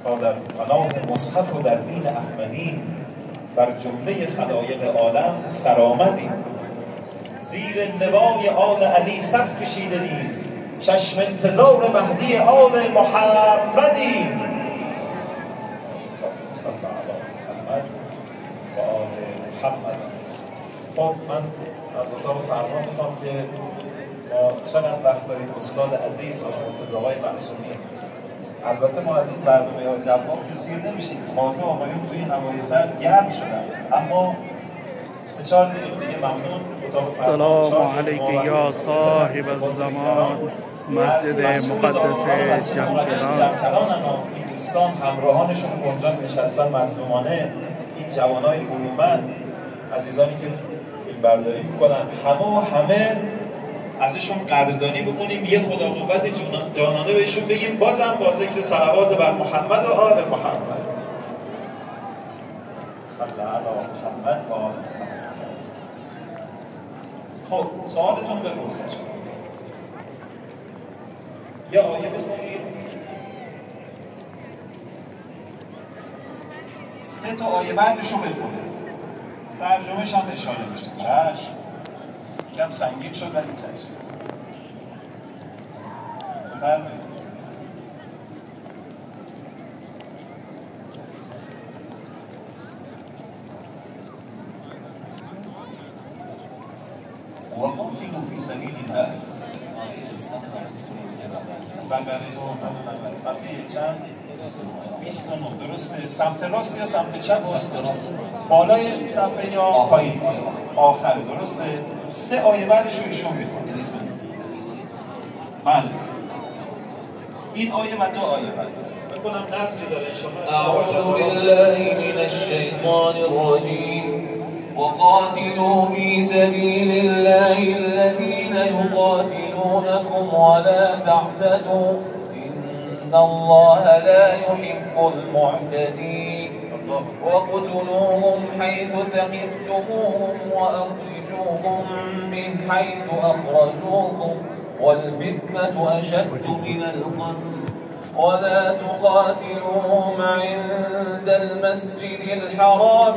تا در پناه مصحف و در دین احمدی بر جمله خلایق عالم سرآمدیم. زیر لوای آل علی صف کشیدیم، چشم انتظار مهدی آل محمدیم. خب من از اتاق فرمان میخوام که ما چقدر وقت داریم استاد عزیز و مرتضی آقای معصومی. البته ما از این برنامه‌های دباغ که سیر نمیشیم، تازه آقایون توی هوای سر گرم شدن، اما 3-4 دقیقه دیگه ممنون. السلام علیک یا صاحب الزمان، مسجد مقدس جمکران. این دوستان همراهانشون کنجان نشستن مظلومانه، این جوانای برومند، عزیزانی که فیلم برداری میکنن، همه ازشون قدردانی بکنیم، یه خدا قوت جانانه بهشون بگیم، بازم با ذکر صلوات بر محمد و آل محمد. صلی علی محمد و آل محمد. خب سوالتون بپرسید. یه آیه بخونید، 3 تا آیه بعدش رو بخونید، ترجمهش هم اشاره میشه. چشم، یکم سنگین شد ولی چشم. بفرمایید. وقاتلوا في سبيل الله. صفحه چند؟ 29. درسته؟ سمت راست یا سمت چپ؟ بالای صفحه یا پایین؟ آخر. درسته؟ 3 آیه بعدش رو ایشون میخونه. بسم الله. بله. این آیه و 2 آیه بعد. بکنم نظری داره انشاءالله. اعوذ بالله من الشیطان الرجیم. وقاتلوا في سبيل الله الذين يقاتلونكم ولا تعتدوا إن الله لا يحب المعتدين وقتلوهم حيث ثقفتموهم وأخرجوهم من حيث أخرجوكم والفتنة أشد من القتل ولا تقاتلوهم عند المسجد الحرام